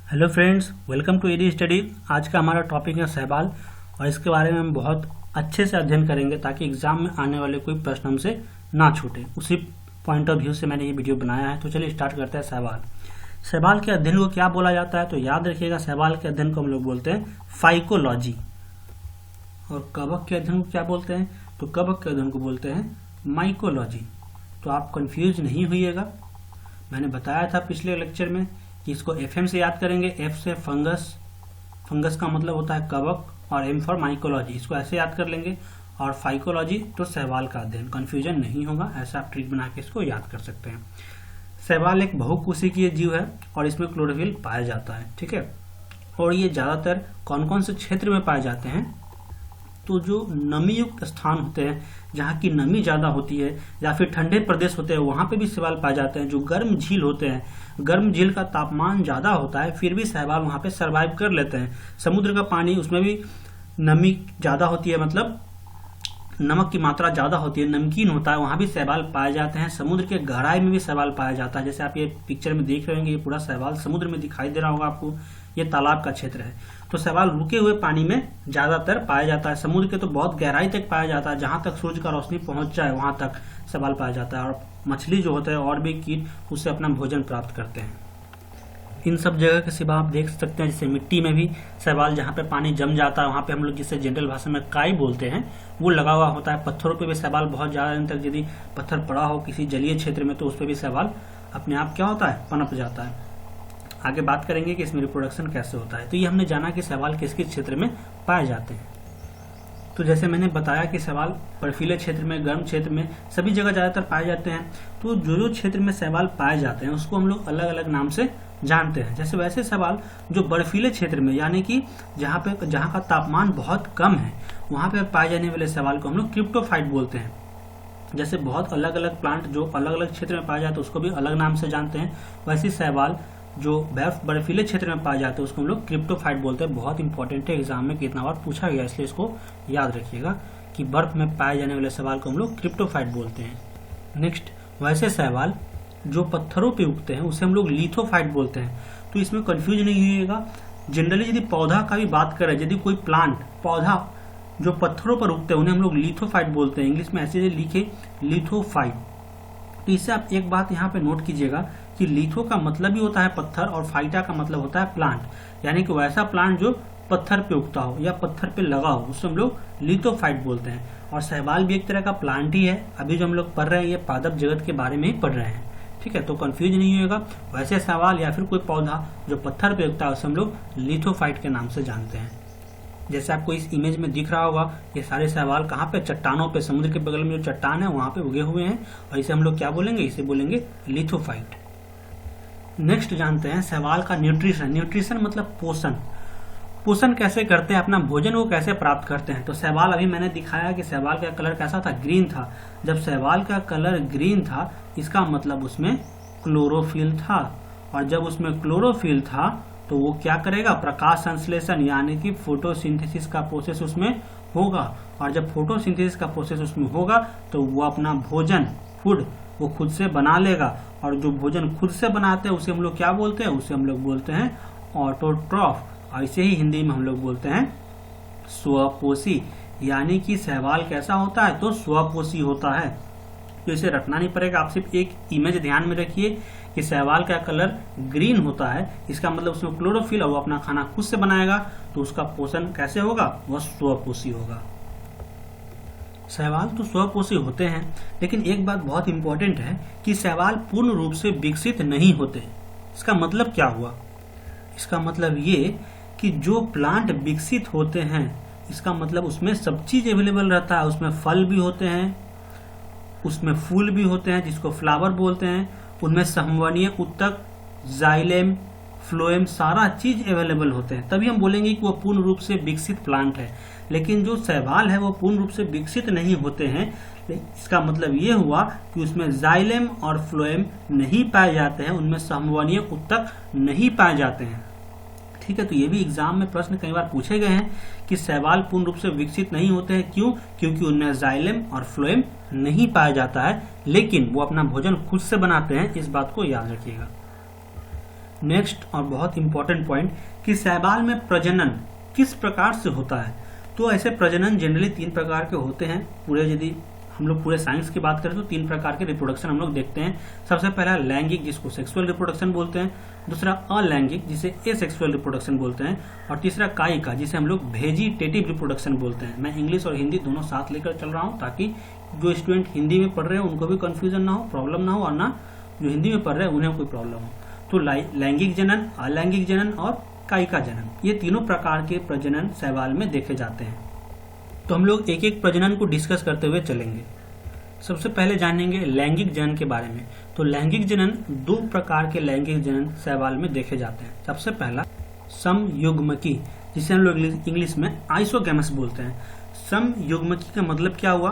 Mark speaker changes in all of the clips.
Speaker 1: Hello friends, welcome to AD study. आज का हमारा टॉपिक है शैवाल और इसके बारे में हम बहुत अच्छे से अध्ययन करेंगे ताकि एग्जाम में आने वाले कोई प्रश्न हमसे ना छूटे। उसी पॉइंट ऑफ व्यू से मैंने ये वीडियो बनाया है। तो चलिए स्टार्ट करते हैं। शैवाल शैवाल के अध्ययन को क्या बोला जाता है? तो याद रखिएगा, शैवाल के अध्ययन को हम लोग बोलते हैं फाइकोलॉजी। और कवक के अध्ययन को क्या बोलते हैं? तो कवक के अध्ययन को बोलते हैं माइकोलॉजी। तो आप कंफ्यूज नहीं होइएगा। मैंने बताया था पिछले लेक्चर में कि इसको FM से याद करेंगे। F से फंगस, फंगस का मतलब होता है कवक, और M फॉर माइकोलॉजी, इसको ऐसे याद कर लेंगे। और फाइकोलॉजी तो शैवाल का अध्ययन, कंफ्यूजन नहीं होगा। ऐसा आप ट्रिक बना के इसको याद कर सकते हैं। शैवाल एक बहुकोशिकीय जीव है और इसमें क्लोरोफिल पाया जाता है, ठीक है। और ये ज्यादातर कौन कौन से क्षेत्र में पाए जाते हैं? तो जो नमी युक्त स्थान होते हैं, जहाँ की नमी ज्यादा होती है, या फिर ठंडे प्रदेश होते हैं, वहां पे भी शैवाल पाए जाते हैं। जो गर्म झील होते हैं, गर्म झील का तापमान ज्यादा होता है, फिर भी शैवाल वहां पे सरवाइव कर लेते हैं। समुद्र का पानी, उसमें भी नमी ज्यादा होती है, मतलब नमक की मात्रा ज्यादा होती है, नमकीन होता है, वहां भी शैवाल पाए जाते हैं। समुद्र के गहराई में भी शैवाल पाया जाता है। जैसे आप ये पिक्चर में देख रहे होंगे, ये पूरा शैवाल समुद्र में दिखाई दे रहा होगा आपको। ये तालाब का क्षेत्र है। तो शैवाल रुके हुए पानी में ज्यादातर पाया जाता है। समुद्र के तो बहुत गहराई तक पाया जाता है, जहां तक सूरज का रोशनी पहुंच जाए वहां तक शैवाल पाया जाता है। और मछली जो होता है और भी कीट उससे अपना भोजन प्राप्त करते हैं। इन सब जगह के सिवा आप देख सकते हैं, जैसे मिट्टी में भी शैवाल, जहाँ पे पानी जम जाता है वहां पे हम लोग जिसे जनरल भाषा में काई बोलते हैं, वो लगा हुआ होता है। पत्थरों पे भी शैवाल बहुत ज्यादा दिन तक, यदि पत्थर पड़ा हो किसी जलीय क्षेत्र में, तो उस पर भी शैवाल अपने आप क्या होता है, पनप जाता है। आगे बात करेंगे कि इसमें रिप्रोडक्शन कैसे होता है। तो ये हमने जाना कि शैवाल किस किस क्षेत्र में पाए जाते हैं। तो जैसे मैंने बताया कि शैवाल बर्फीले क्षेत्र में, गर्म क्षेत्र में, सभी जगह ज्यादातर पाए जाते हैं। तो जो क्षेत्र में शैवाल पाए जाते हैं उसको हम लोग अलग अलग नाम से जानते हैं। जैसे वैसे शैवाल जो बर्फीले क्षेत्र में, यानी कि जहाँ का तापमान बहुत कम है, वहां पे पाए जाने वाले शैवाल को हम लोग क्रिप्टोफाइट बोलते हैं। जैसे बहुत अलग अलग प्लांट जो अलग अलग क्षेत्र में पाए जाते हैं उसको भी अलग नाम से जानते हैं। वैसे शैवाल जो बर्फीले क्षेत्र में पाए जाते हैं उसको हम लोग क्रिप्टोफाइट बोलते हैं। बहुत इंपॉर्टेंट है, एग्जाम में कितना बार पूछा गया, इसलिए इसको याद रखिएगा कि बर्फ में पाए जाने वाले शैवाल को हम लोग क्रिप्टोफाइट बोलते हैं। नेक्स्ट, वैसे शैवाल जो पत्थरों पे उगते हैं उसे हम लोग लिथोफाइट बोलते हैं। तो इसमें कंफ्यूज नहीं होइएगा। जनरली यदि पौधा का भी बात करें, यदि कोई प्लांट, पौधा जो पत्थरों पर उगते हैं उन्हें हम लोग लिथोफाइट बोलते हैं। इंग्लिश में ऐसे लिखे लिथोफाइट। तो इससे आप एक बात यहाँ पे नोट कीजिएगा कि लिथो का मतलब ही होता है पत्थर और फाइटा का मतलब होता है प्लांट, यानी कि वैसा प्लांट जो पत्थर पे उगता हो या पत्थर पे लगा हो, उससे हम लोग लिथोफाइट बोलते हैं। और शैवाल भी एक तरह का प्लांट ही है। अभी जो हम लोग पढ़ रहे हैं ये पादप जगत के बारे में ही पढ़ रहे हैं, ठीक है। तो कंफ्यूज नहीं होगा। वैसे शैवाल या फिर कोई पौधा जो पत्थर पे उगता है उसे हम लोग लिथोफाइट के नाम से जानते हैं। जैसे आपको इस इमेज में दिख रहा होगा, ये सारे शैवाल कहाँ पे, चट्टानों पे, समुद्र के बगल में जो चट्टान है वहां पे उगे हुए हैं, और इसे हम लोग क्या बोलेंगे, इसे बोलेंगे लिथोफाइट। नेक्स्ट जानते हैं शैवाल का न्यूट्रिशन। न्यूट्रिशन मतलब पोषण। पोषण कैसे करते हैं, अपना भोजन वो कैसे प्राप्त करते हैं? तो शैवाल, अभी मैंने दिखाया कि शैवाल का कलर कैसा था, ग्रीन था। जब शैवाल का कलर ग्रीन था, इसका मतलब उसमें क्लोरोफिल था। और जब उसमें क्लोरोफिल था तो वो क्या करेगा, प्रकाश संश्लेषण यानी कि फोटोसिंथेसिस का प्रोसेस उसमें होगा। और जब फोटोसिंथेसिस का प्रोसेस उसमें होगा तो वो अपना भोजन, फूड, वो खुद से बना लेगा। और जो भोजन खुद से बनाते हैं उसे हम लोग क्या बोलते हैं, उसे हम लोग बोलते हैं ऑटोट्रॉफ। और इसे ही हिंदी में हम लोग बोलते हैं स्वपोषी। यानी कि शैवाल कैसा होता है, तो स्वपोषी होता है। तो इसे रखना नहीं पड़ेगा, आप सिर्फ एक इमेज ध्यान में रखिए कि शैवाल का कलर ग्रीन होता है, इसका मतलब उसमें क्लोरोफिल, और वो अपना खाना खुद से बनाएगा। तो उसका पोषण कैसे होगा, वह स्वपोषी होगा। शैवाल तो स्वपोषी होते हैं, लेकिन एक बात बहुत इंपॉर्टेंट है कि शैवाल पूर्ण रूप से विकसित नहीं होते। इसका मतलब क्या हुआ? इसका मतलब ये कि जो प्लांट विकसित होते हैं, इसका मतलब उसमें सब चीज अवेलेबल रहता है। उसमें फल भी होते हैं, उसमें फूल भी होते हैं जिसको फ्लावर बोलते हैं, उनमें संवहनीय उत्तक, जाइलेम, फ्लोएम, सारा चीज अवेलेबल होते हैं। तभी हम बोलेंगे कि वो पूर्ण रूप से विकसित प्लांट है। लेकिन जो शैवाल है वो पूर्ण रूप से विकसित नहीं होते हैं। इसका मतलब ये हुआ कि उसमें जाइलेम और फ्लोएम नहीं पाए जाते हैं, उनमें संवहनीय उत्तक नहीं पाए जाते हैं, ठीक है। तो ये भी एग्जाम में प्रश्न कई बार पूछे गए हैं कि शैवाल पूर्ण रूप से विकसित नहीं होते हैं। क्यों? क्योंकि उनमें जाइलेम और फ्लोएम नहीं पाया जाता है, लेकिन वो अपना भोजन खुद से बनाते हैं। इस बात को याद रखिएगा। नेक्स्ट और बहुत इंपॉर्टेंट पॉइंट कि शैवाल में प्रजनन किस प्रकार से होता है। तो ऐसे प्रजनन जनरली 3 प्रकार के होते हैं। पूरे यदि हम लोग पूरे साइंस की बात करें तो 3 प्रकार के रिप्रोडक्शन हम लोग देखते हैं। सबसे पहला लैंगिक, जिसको सेक्सुअल रिप्रोडक्शन बोलते हैं। दूसरा अलैंगिक, जिसे एसेक्सुअल रिप्रोडक्शन बोलते हैं। और तीसरा कायिका, जिसे हम लोग वेजिटेटिव रिप्रोडक्शन बोलते हैं। मैं इंग्लिश और हिंदी दोनों साथ लेकर चल रहा हूँ ताकि जो स्टूडेंट हिंदी में पढ़ रहे हैं उनको भी कंफ्यूजन ना हो, प्रॉब्लम ना हो, और ना जो हिंदी में पढ़ रहे हैं उन्हें कोई प्रॉब्लम हो। तो लैंगिक जनन, अलैंगिक जनन और कायिका जनन, ये तीनों प्रकार के प्रजनन शैवाल में देखे जाते हैं। तो हम लोग एक एक प्रजनन को डिस्कस करते हुए चलेंगे। सबसे पहले जानेंगे लैंगिक जनन के बारे में। तो लैंगिक जनन 2 प्रकार के लैंगिक जनन शैवाल में देखे जाते हैं। सबसे पहला समयुग्मकी, जिसे हम लोग इंग्लिश में आइसोगैमस बोलते हैं। समयुग्मकी का मतलब क्या हुआ?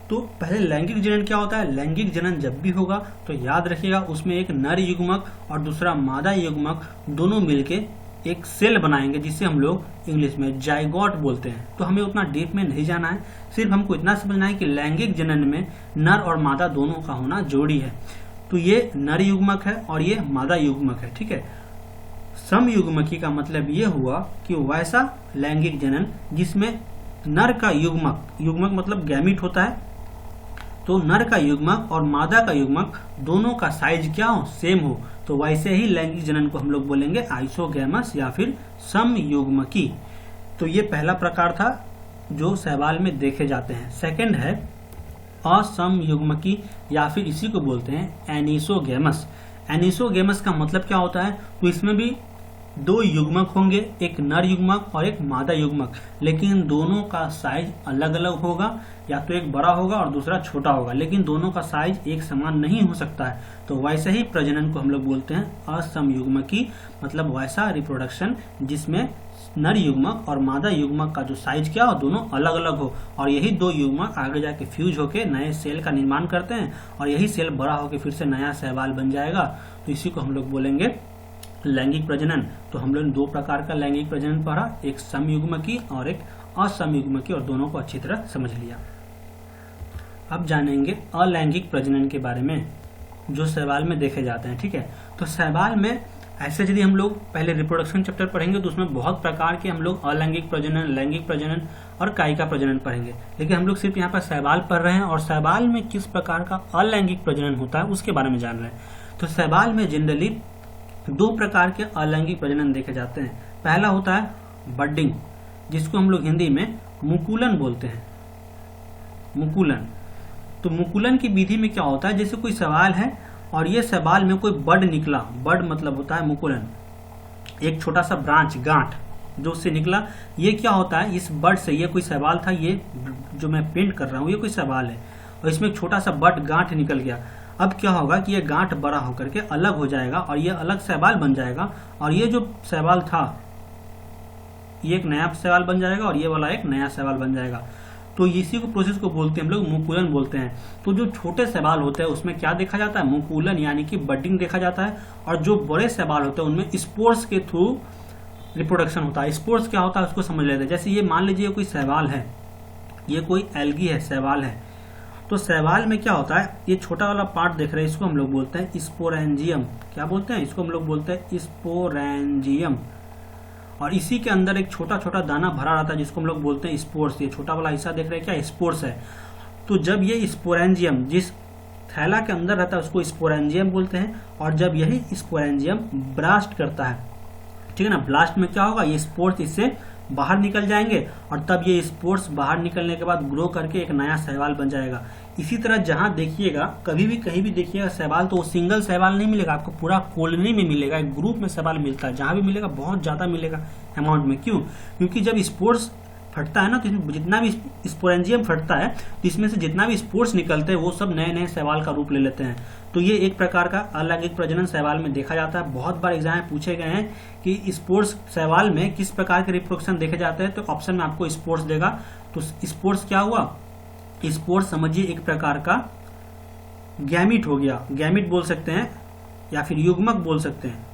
Speaker 1: तो पहले लैंगिक जनन क्या होता है? लैंगिक जनन जब भी होगा तो याद रखिएगा उसमें एक नर युग्मक और दूसरा मादा युग्मक दोनों मिलके एक सेल बनाएंगे, जिसे हम लोग इंग्लिश में जाइगोट बोलते हैं। तो हमें उतना डीप में नहीं जाना है, सिर्फ हमको इतना समझना है कि लैंगिक जनन में नर और मादा दोनों का होना जरूरी है। तो ये नर युग्मक है और ये मादा युग्मक है, ठीक है। समयुग्मकी का मतलब ये हुआ कि वैसा लैंगिक जनन जिसमें नर का युग्मक मतलब गैमीट होता है, तो नर का युग्मक और मादा का युग्मक दोनों का साइज क्या हो? सेम हो। तो वैसे ही लैंगिक जनन को हम लोग बोलेंगे आइसोगैमस या फिर समयुग्मकी। तो ये पहला प्रकार था जो शैवाल में देखे जाते हैं। सेकंड है असमयुग्मकी या फिर इसी को बोलते हैं एनिसोगैमस। एनिसोगैमस का मतलब क्या होता है? तो इसमें भी 2 युग्मक होंगे, एक नर युग्मक और एक मादा युग्मक, लेकिन दोनों का साइज अलग अलग होगा। या तो एक बड़ा होगा और दूसरा छोटा होगा, लेकिन दोनों का साइज एक समान नहीं हो सकता है। तो वैसे ही प्रजनन को हम लोग बोलते हैं असमयुग्मकी, मतलब वैसा रिप्रोडक्शन जिसमें नर युग्मक और मादा युग्मक का जो साइज क्या हो, दोनों अलग अलग हो, और यही 2 युग्मक आगे जाके फ्यूज होके नए सेल का निर्माण करते हैं और यही सेल बड़ा होकर फिर से नया शैवाल बन जाएगा। तो इसी को हम लोग बोलेंगे लैंगिक प्रजनन। तो हम लोग 2 प्रकार का लैंगिक प्रजनन पढ़ा, एक समयुग्मकी और एक असमयुग्मकी, और दोनों को अच्छी तरह समझ लिया। अब जानेंगे अलैंगिक प्रजनन के बारे में जो शैवाल में देखे जाते हैं, ठीक है। तो शैवाल में ऐसे यदि हम लोग पहले रिप्रोडक्शन चैप्टर पढ़ेंगे तो उसमें बहुत प्रकार के हम लोग अलैंगिक प्रजनन, लैंगिक प्रजनन और कायिका प्रजनन पढ़ेंगे, लेकिन हम लोग सिर्फ यहाँ पर शैवाल पढ़ रहे हैं और शैवाल में किस प्रकार का अलैंगिक प्रजनन होता है उसके बारे में जान रहे हैं। तो शैवाल में जनरली 2 प्रकार के अलैंगिक प्रजनन देखे जाते हैं। पहला होता है बडिंग, जिसको हम लोग हिंदी में मुकुलन बोलते हैं। मुकुलन, तो मुकुलन की विधि में क्या होता है? जैसे कोई शैवाल है और ये शैवाल में कोई बड निकला, बड मतलब होता है मुकुलन, एक छोटा सा ब्रांच, गांठ जो उससे निकला। ये क्या होता है? इस बड से, ये कोई शैवाल था, ये जो मैं पेंट कर रहा हूँ ये कोई शैवाल है और इसमें एक छोटा सा बड गांठ निकल गया। अब क्या होगा कि ये गांठ बड़ा होकर के अलग हो जाएगा और ये अलग शैवाल बन जाएगा, और ये जो शैवाल था ये एक नया शैवाल बन जाएगा और ये वाला एक नया शैवाल बन जाएगा। तो इसी को प्रोसेस को बोलते हैं हम लोग मुकुलन बोलते हैं। तो जो छोटे शैवाल होते हैं उसमें क्या देखा जाता है? मुकुलन यानी कि बडिंग देखा जाता है, और जो बड़े शैवाल होते हैं उनमें स्पोर्स के थ्रू रिप्रोडक्शन होता है। स्पोर्स क्या होता है उसको समझ लेते हैं। जैसे ये मान लीजिए कोई शैवाल है, ये कोई एल्गी है, शैवाल है, तो शैवाल में क्या होता है? ये छोटा वाला पार्ट देख रहे हैं, इसको हम लोग बोलते हैं स्पोरेंजियम। क्या बोलते हैं? इसको हम लोग बोलते हैं स्पोरेंजियम। और इसी के अंदर एक छोटा छोटा दाना भरा रहता है जिसको हम लोग बोलते हैं स्पोर्स। ये छोटा वाला हिस्सा देख रहे हैं क्या? स्पोर्स है। तो जब ये स्पोरेंजियम जिस थैला के अंदर रहता है उसको स्पोरेंजियम बोलते हैं, और जब यही स्पोरेंजियम ब्लास्ट करता है, ठीक है ना, ब्लास्ट में क्या होगा? ये स्पोर्स इससे बाहर निकल जाएंगे और तब ये स्पोर्स बाहर निकलने के बाद ग्रो करके एक नया शैवाल बन जाएगा। इसी तरह जहां देखिएगा, कभी भी कहीं भी देखिएगा शैवाल, तो वो सिंगल शैवाल नहीं मिलेगा आपको, पूरा कॉलोनी में मिलेगा, एक ग्रुप में शैवाल मिलता है। जहां भी मिलेगा बहुत ज्यादा मिलेगा अमाउंट में। क्यों? क्योंकि जब स्पोर्स फटता है ना, तो जितना भी स्पोरेंजियम फटता है तो इसमें से जितना भी स्पोर्स निकलते हैं वो सब नए नए शैवाल का रूप ले लेते हैं। तो ये एक प्रकार का अलैंगिक प्रजनन शैवाल में देखा जाता है। बहुत बार एग्जाम में पूछे गए हैं कि स्पोर्स शैवाल में किस प्रकार के रिप्रोडक्शन देखे जाते हैं, तो ऑप्शन में आपको स्पोर्स देगा। तो स्पोर्स क्या हुआ? स्पोर्स समझिए एक प्रकार का गैमीट हो गया, गैमीट बोल सकते हैं या फिर युग्मक बोल सकते हैं,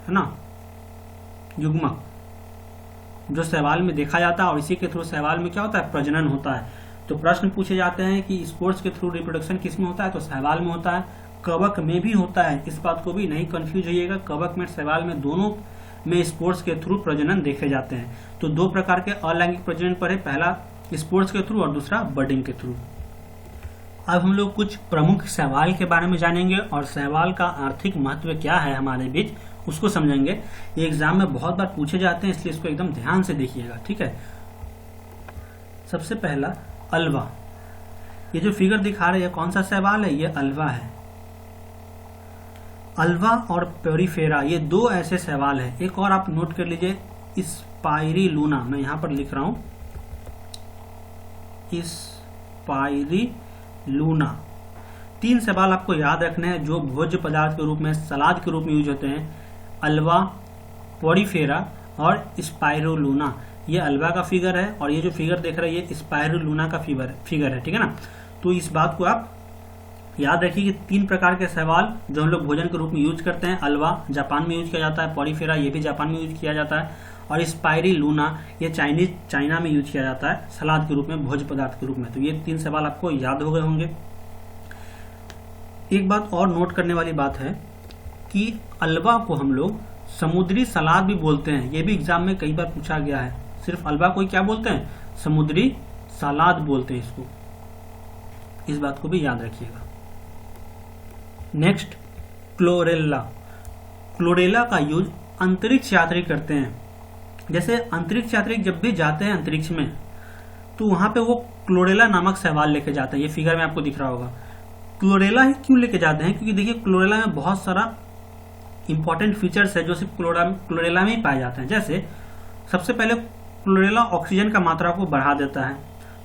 Speaker 1: है ना, युग्मक जो शैवाल में देखा जाता है, और इसी के थ्रू शैवाल में क्या होता है? प्रजनन होता है। तो प्रश्न पूछे जाते हैं कि स्पोर्स के थ्रू रिप्रोडक्शन किस में होता है? तो शैवाल में होता है। कवक में भी होता है, इस बात को भी नहीं कंफ्यूज होइएगा। कवक में शैवाल में दोनों में स्पोर्स के थ्रू प्रजनन देखे जाते हैं। तो दो प्रकार के अलैंगिक प्रजनन पर है, पहला स्पोर्स के थ्रू और दूसरा बर्डिंग के थ्रू। अब हम लोग कुछ प्रमुख शैवाल के बारे में जानेंगे और शैवाल का आर्थिक महत्व क्या है हमारे बीच उसको समझेंगे। ये एग्जाम में बहुत बार पूछे जाते हैं, इसलिए इसको एकदम ध्यान से देखिएगा, ठीक है। सबसे पहला अल्वा, ये जो फिगर दिखा रहे हैं कौन सा शैवाल है, ये अल्वा है। अल्वा और पेरिफेरा ये दो ऐसे शैवाल हैं। एक और आप नोट कर लीजिए, स्पाइरुलिना, मैं यहां पर लिख रहा हूं स्पाइरुलिना। 3 शैवाल आपको याद रखने हैं जो भोज्य पदार्थ के रूप में, सलाद के रूप में यूज होते हैं। अल्वा, पेरिफेरा और स्पाइरुलिना। ये अल्वा का फिगर है और ये जो फिगर देख रहे हैं ये स्पाइरुलिना का फिगर है, ठीक है ना। तो इस बात को आप याद रखिए कि 3 प्रकार के शैवाल जो हम लोग भोजन के रूप में यूज करते हैं। अल्वा जापान में यूज किया जाता है, पेरिफेरा ये भी जापान में यूज किया जाता है, और स्पाइरुलिना ये चाइना में यूज किया जाता है सलाद के रूप में, भोज्य पदार्थ के रूप में। तो ये 3 सवाल आपको याद हो गए होंगे। एक बात और नोट करने वाली बात है कि अल्वा को हम लोग समुद्री सलाद भी बोलते हैं। ये भी एग्जाम में कई बार पूछा गया है। सिर्फ अल्वा को क्या बोलते हैं, समुद्री सलाद बोलते हैं इसको, इस बात को भी याद रखिएगा। Next chlorella. क्लोरेला का यूज अंतरिक्ष यात्री करते हैं। जैसे अंतरिक्ष यात्री जब भी जाते हैं अंतरिक्ष में तो वहां पे वो क्लोरेला नामक शैवाल लेके जाते हैं। ये फिगर में आपको दिख रहा होगा। क्लोरेला ही क्यों लेके जाते हैं, क्योंकि देखिए क्लोरेला में बहुत सारा इंपॉर्टेंट फीचर्स है जो सिर्फ क्लोरेला में ही पाए जाते हैं। जैसे सबसे पहले क्लोरेला ऑक्सीजन का मात्रा को बढ़ा देता है,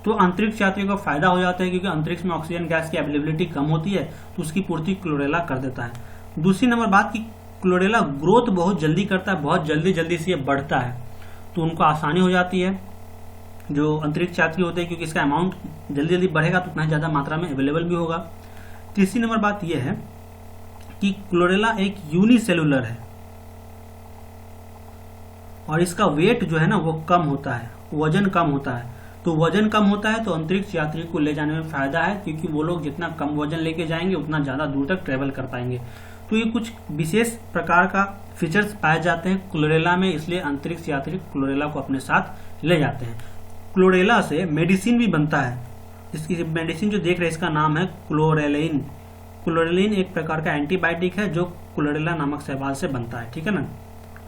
Speaker 1: तो अंतरिक्ष यात्रियों को फायदा हो जाता है क्योंकि अंतरिक्ष में ऑक्सीजन गैस की अवेलेबिलिटी कम होती है, तो उसकी पूर्ति क्लोरेला कर देता है। दूसरी नंबर बात कि क्लोरेला ग्रोथ बहुत जल्दी करता है, बहुत जल्दी से ये बढ़ता है, तो उनको आसानी हो जाती है जो अंतरिक्ष यात्री होते हैं, क्योंकि इसका अमाउंट जल्दी बढ़ेगा तो उतना ज्यादा मात्रा में अवेलेबल भी होगा। तीसरी नंबर बात यह है कि क्लोरेला एक यूनिसेलुलर है और इसका वेट जो है ना वो कम होता है, वजन कम होता है। तो वजन कम होता है तो अंतरिक्ष यात्री को ले जाने में फायदा है, क्योंकि वो लोग जितना कम वजन लेके जाएंगे उतना ज्यादा दूर तक ट्रेवल कर पाएंगे। तो ये कुछ विशेष प्रकार का फीचर्स पाए जाते हैं क्लोरेला में, इसलिए अंतरिक्ष यात्री क्लोरेला को अपने साथ ले जाते हैं। क्लोरेला से मेडिसिन भी बनता है। इसकी मेडिसिन जो देख रहे हैं इसका नाम है क्लोरेलिन। क्लोरेलिन एक प्रकार का एंटीबायोटिक है जो क्लोरेला नामक शैवाल से बनता है, ठीक है ना।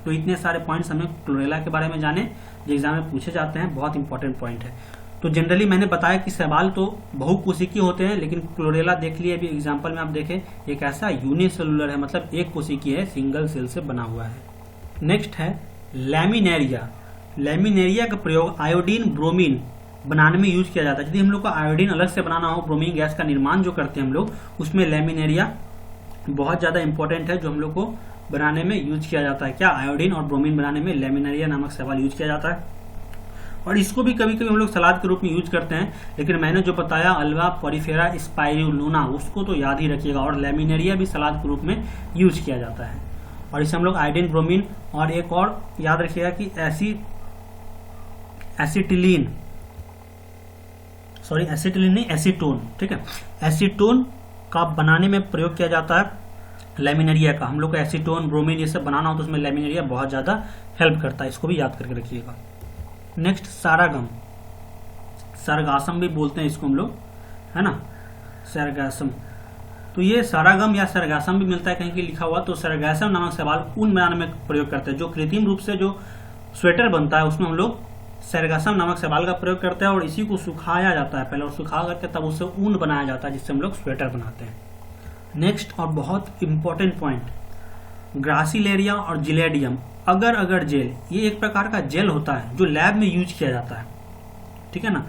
Speaker 1: तो इतने सारे पॉइंट्स हमें क्लोरेला के बारे में जाने जो एग्जाम में पूछे जाते हैं, बहुत इंपॉर्टेंट पॉइंट है। तो जनरली मैंने बताया कि शैवाल तो बहुकोशिकीय होते हैं, लेकिन क्लोरेला देख लिए अभी एग्जाम्पल में आप देखें एक ऐसा यूनिसेलुलर है, मतलब एक कोशिकीय है, सिंगल सेल से बना हुआ है। नेक्स्ट है लैमिनेरिया। लैमिनेरिया का प्रयोग आयोडीन ब्रोमीन बनाने में यूज किया जाता है। यदि हम लोग को आयोडीन अलग से बनाना हो, ब्रोमीन गैस का निर्माण जो करते हैं हम लोग, उसमें लैमिनेरिया बहुत ज्यादा इंपॉर्टेंट है जो हम लोग को बनाने में यूज किया जाता है। क्या आयोडीन और ब्रोमीन बनाने में लैमिनेरिया नामक शैवाल यूज किया जाता है, और इसको भी कभी कभी हम लोग सलाद के रूप में यूज करते हैं। लेकिन मैंने जो बताया अल्वा, पेरिफेरा, स्पाइरुलिना, उसको तो याद ही रखिएगा, और लैमिनेरिया भी सलाद के रूप में यूज किया जाता है। और इसे हम लोग आयोडीन, ब्रोमीन और एक और याद रखिएगा कि एसीटिलीन नहीं, एसीटोन, ठीक है, एसीटोन का बनाने में प्रयोग किया जाता है लैमिनेरिया का। हम लोग को एसीटोन, ब्रोमीन ये सब बनाना हो तो उसमें लैमिनेरिया बहुत ज्यादा हेल्प करता है, इसको भी याद करके रखिएगा। नेक्स्ट सारागम, सरगासम भी बोलते हैं इसको हम लोग, है ना, सरगासम। तो ये सारागम या सरगासम भी मिलता है कहीं की लिखा हुआ। तो सरगासम नामक शैवाल ऊन बनाने में प्रयोग करते हैं। जो कृत्रिम रूप से जो स्वेटर बनता है उसमें हम लोग सरगासम नामक शैवाल का प्रयोग करते हैं, और इसी को सुखाया जाता है पहले, और सुखा करके तब उससे ऊन बनाया जाता है जिससे हम लोग स्वेटर बनाते हैं। नेक्स्ट और बहुत इंपॉर्टेंट पॉइंट, ग्रासिलेरिया और जिलेडियम, अगर जेल। ये एक प्रकार का जेल होता है जो लैब में यूज किया जाता है, ठीक है ना,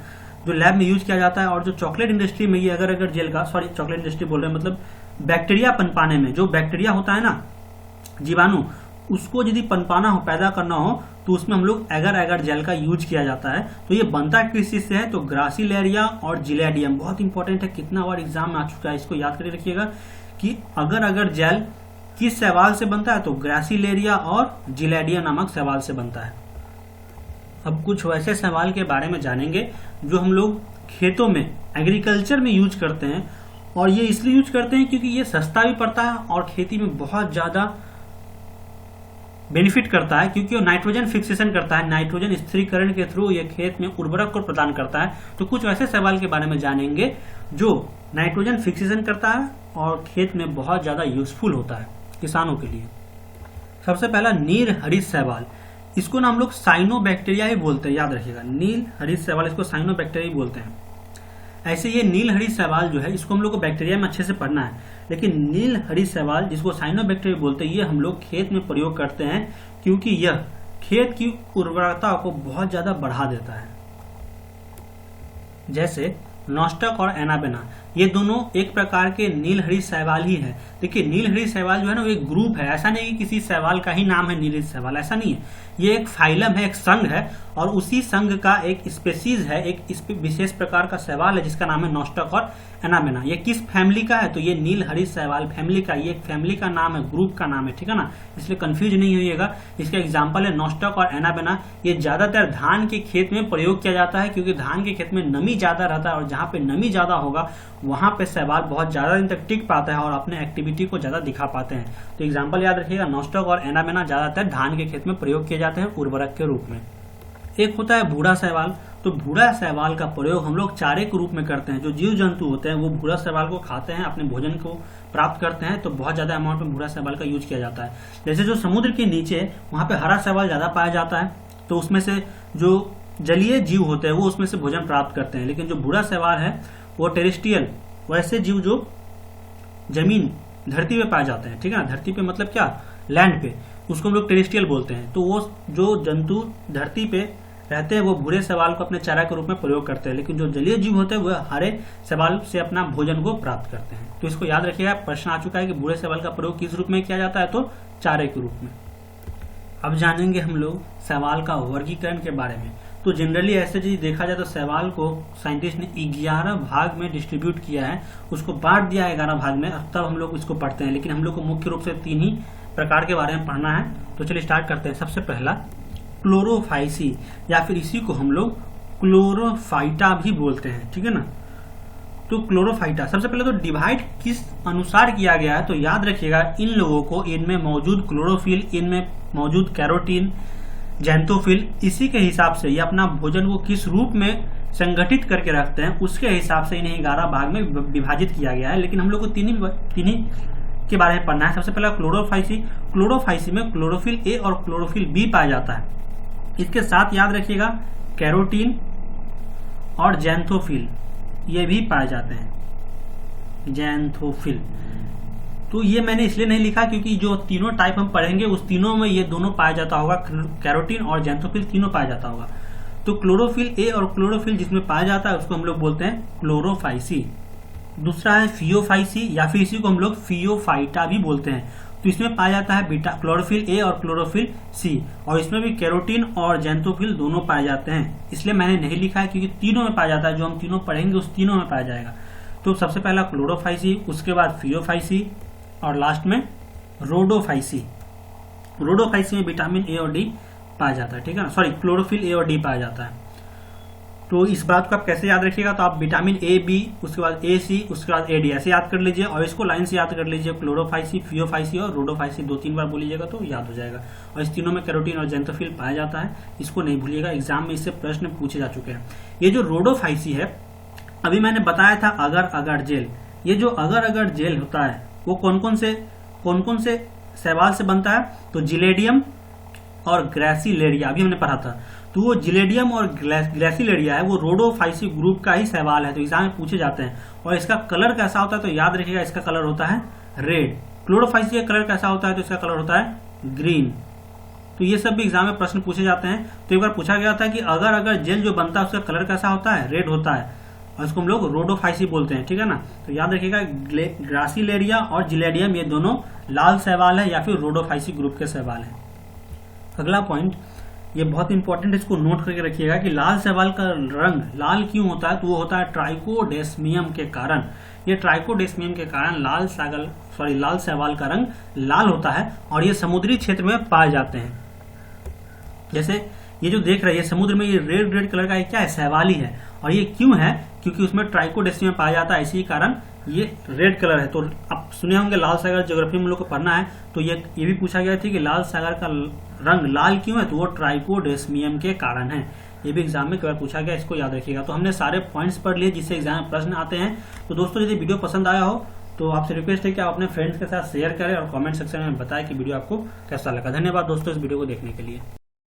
Speaker 1: जो लैब में यूज किया जाता है। और जो चॉकलेट इंडस्ट्री में ये अगर जेल का, सॉरी चॉकलेट इंडस्ट्री बोल रहे हैं, मतलब बैक्टीरिया पनपाने में जो बैक्टीरिया होता है ना, जीवाणु, उसको यदि पनपाना हो, पैदा करना हो, तो उसमें हम लोग एगर जेल का यूज किया जाता है। तो ये बनता किस चीज से है, तो ग्रासिलेरिया और जिलेडियम। बहुत इंपॉर्टेंट है, कितना बार एग्जाम में आ चुका है, इसको याद करके रखिएगा कि अगर जेल किस शैवाल से बनता है, तो ग्रासिलेरिया और जिलेडियम नामक शैवाल से बनता है। अब कुछ वैसे शैवाल के बारे में जानेंगे जो हम लोग खेतों में, एग्रीकल्चर में यूज करते हैं, और ये इसलिए यूज करते हैं क्योंकि ये सस्ता भी पड़ता है और खेती में बहुत ज़्यादा बेनिफिट करता है, क्योंकि वो नाइट्रोजन फिक्सेशन करता है, नाइट्रोजन स्थिरीकरण के थ्रू ये खेत में उर्वरक को प्रदान करता है। तो कुछ ऐसे शैवाल के बारे में जानेंगे जो नाइट्रोजन फिक्सेशन करता है और खेत में बहुत ज़्यादा यूजफुल होता है किसानों के लिए। सबसे पहला नील हरित शैवाल, इसको ना हम लोग साइनोबैक्टीरिया ही बोलते हैं, याद रखिएगा, नील हरित शैवाल इसको साइनोबैक्टीरिया ही बोलते हैं। ऐसे ये नील हरित शैवाल जो है इसको हम लोग को बैक्टीरिया में अच्छे से पढ़ना है, लेकिन नील हरित शैवाल जिसको साइनोबैक्टीरिया बोलते हैं ये हम लोग खेत में प्रयोग करते हैं क्योंकि यह खेत की उर्वरता को बहुत ज्यादा बढ़ा देता है। जैसे नॉस्टक और एनाबेना, ये दोनों एक प्रकार के नील हरित शैवाल ही है। देखिए नील हरित शैवाल जो है ना वो एक ग्रुप है, ऐसा नहीं कि किसी शैवाल का ही नाम है नील हरित शैवाल, ऐसा नहीं है। ये एक फाइलम है, एक संघ है, और उसी संघ का एक स्पेसीज है, एक विशेष प्रकार का शैवाल है जिसका नाम है नॉस्टक और एनाबेना। ये किस फैमिली का है? तो ये नील हरित शैवाल फैमिली का, ये एक फैमिली का नाम है, ग्रुप का नाम है, ठीक है ना, इसलिए कंफ्यूज नहीं होइएगा। इसका एग्जाम्पल है नॉस्टक और एनाबेना। ये ज्यादातर धान के खेत में प्रयोग किया जाता है क्योंकि धान के खेत में नमी ज्यादा रहता है और जहाँ पे नमी ज्यादा होगा वहां पे शैवाल बहुत ज्यादा दिन तक टिक पाता है और अपने एक्टिविटी को ज्यादा दिखा पाते हैं। तो एग्जाम्पल याद रखिएगा, नॉस्टक और एनाबेना ज्यादातर धान के खेत में प्रयोग किए जाते हैं उर्वरक के रूप में। एक होता है भूरा शैवाल। तो भूरा शैवाल का प्रयोग हम लोग चारे के रूप में करते हैं। जो जीव जंतु होते हैं वो भूरा शैवाल को खाते हैं, अपने भोजन को प्राप्त करते हैं, तो बहुत ज्यादा अमाउंट में भूरा शैवाल का यूज किया जाता है। जैसे जो समुद्र के नीचे वहां पे हरा शैवाल ज्यादा पाया जाता है, तो उसमें से जो जलीय जीव होते हैं वो उसमें से भोजन प्राप्त करते हैं। लेकिन जो भूरा शैवाल है वो टेरेस्ट्रियल, वैसे जीव जो जमीन धरती पे पाए जाते हैं, ठीक है ना, धरती पे मतलब क्या, लैंड पे, उसको हम लोग टेरेस्ट्रियल बोलते हैं। तो वो जो जंतु धरती पे रहते हैं वो भूरे शैवाल को अपने चारा के रूप में प्रयोग करते हैं, लेकिन जो जलीय जीव होते हैं वो हरे शैवाल से अपना भोजन को प्राप्त करते हैं। तो इसको याद रखिएगा, प्रश्न आ चुका है कि भूरे शैवाल का प्रयोग किस रूप में किया जाता है, तो चारे के रूप में। अब जानेंगे हम लोग शैवाल का वर्गीकरण के बारे में। तो जनरली ऐसे चीज देखा जाए तो शैवाल को साइंटिस्ट ने 11 भाग में डिस्ट्रीब्यूट किया है, उसको बांट दिया है 11 भाग में, तब हम लोग इसको पढ़ते हैं। लेकिन हम लोग को मुख्य रूप से 3 ही प्रकार के बारे में पढ़ना है। तो चलिए स्टार्ट करते हैं। सबसे पहला क्लोरोफाइसी, या फिर इसी को हम लोग क्लोरोफाइटा भी बोलते हैं, ठीक है ना। तो क्लोरोफाइटा सबसे पहले तो डिवाइड किस अनुसार किया गया है, तो याद रखिएगा इन लोगों को, इनमें मौजूद क्लोरोफिल, इनमें मौजूद कैरोटीन, जैंथोफिल, इसी के हिसाब से ये अपना भोजन को किस रूप में संगठित करके रखते हैं उसके हिसाब से इन्हें 11 भाग में विभाजित किया गया है। लेकिन हम लोग को तीन ही के बारे में पढ़ना है। सबसे पहला क्लोरोफाइसी। क्लोरोफाइसी में क्लोरोफिल ए और क्लोरोफिल बी पाया जाता है। इसके साथ याद रखिएगा कैरोटीन और जैंथोफिल ये भी पाए जाते हैं, जैंथोफिल। तो ये मैंने इसलिए नहीं लिखा क्योंकि जो तीनों टाइप हम पढ़ेंगे उस तीनों में ये दोनों पाया जाता होगा, कैरोटीन और जैंथोफिल तीनों पाया जाता होगा। तो क्लोरोफिल ए और क्लोरोफिल जिसमें पाया जाता है उसको हम लोग बोलते हैं क्लोरोफाइसी। दूसरा है फियोफाइसी, या फिर इसी को हम लोग फियोफाइटा भी बोलते हैं। तो इसमें पाया जाता है बीटा क्लोरोफिल ए और क्लोरोफिल सी, और इसमें भी कैरोटीन और जैंथोफिल दोनों पाए जाते हैं। इसलिए मैंने नहीं लिखा है क्योंकि तीनों में पाया जाता है, जो हम तीनों पढ़ेंगे उस तीनों में पाया जाएगा। तो सबसे पहला क्लोरोफाइसी, उसके बाद फियोफाइसी और लास्ट में रोडोफाइसी। रोडोफाइसी में विटामिन ए और डी पाया जाता है, ठीक है ना, सॉरी क्लोरोफिल ए और डी पाया जाता है। तो इस बात को आप कैसे याद रखिएगा, तो आप विटामिन ए बी, उसके बाद ए सी, उसके बाद ए डी ऐसे याद कर लीजिए, और इसको लाइन से याद कर लीजिए, क्लोरोफाइसी, फियोफाइसी और रोडोफाइसी 2-3 बार बोलिएगा तो याद हो जाएगा। और इस तीनों में कैरोटीन और जैंथोफिल पाया जाता है, इसको नहीं भूलिएगा, एग्जाम में इससे प्रश्न पूछे जा चुके हैं। ये जो रोडोफाइसी है, अभी मैंने बताया था अगर अगर जेल, ये जो अगर अगर जेल होता है वो कौन कौन से शैवाल से बनता है, तो जिलेडियम और ग्रेसिलेरिया, अभी हमने पढ़ा था। तो वो जिलेडियम और ग्रेसिलेरिया है वो रोडोफाइसी ग्रुप का ही शैवाल है, तो एग्जाम में पूछे जाते हैं। और इसका कलर कैसा होता है, तो याद रखिएगा इसका कलर होता है रेड। क्लोरोफाइसी का कलर कैसा होता है, तो इसका कलर होता है ग्रीन। तो ये सब भी एग्जाम में प्रश्न पूछे जाते हैं। तो एक बार पूछा गया था कि अगर अगर जेल जो बनता है उसका कलर कैसा होता है, रेड होता है, और इसको हम लोग रोडोफाइसी बोलते हैं, ठीक है ना। तो याद रखिएगा ग्रासिलेरिया और जिलेडियम ये दोनों लाल शैवाल है या फिर रोडोफाइसी ग्रुप के शैवाल है। अगला पॉइंट, ये बहुत इंपॉर्टेंट है, इसको नोट करके रखिएगा कि लाल शैवाल का रंग लाल क्यों होता है, तो वो होता है ट्राइकोडेस्मियम के कारण। ये ट्राइकोडेस्मियम के कारण लाल शैवाल का रंग लाल होता है, और ये समुद्री क्षेत्र में पाए जाते हैं। जैसे ये जो देख रहे हैं समुद्र में, ये रेड कलर का क्या है, शैवाल ही है। और ये क्यों है, क्योंकि उसमें ट्राइकोडेस्मियम पाया जाता है, इसी कारण ये रेड कलर है। तो आप सुने होंगे लाल सागर ज्योग्राफी में हम लोग को पढ़ना है, तो ये भी पूछा गया था कि लाल सागर का रंग लाल क्यों है, तो वो ट्राइकोडेस्मियम के कारण है। ये भी एग्जाम में कई बार पूछा गया, इसको याद रखिएगा। तो हमने सारे पॉइंट्स पढ़ लिए जिससे एग्जाम में प्रश्न आते हैं। तो दोस्तों यदि वीडियो पसंद आया हो तो आपसे रिक्वेस्ट है कि आप अपने फ्रेंड्स के साथ शेयर करें और कमेंट सेक्शन में बताएं कि वीडियो आपको कैसा लगा। धन्यवाद दोस्तों इस वीडियो को देखने के लिए।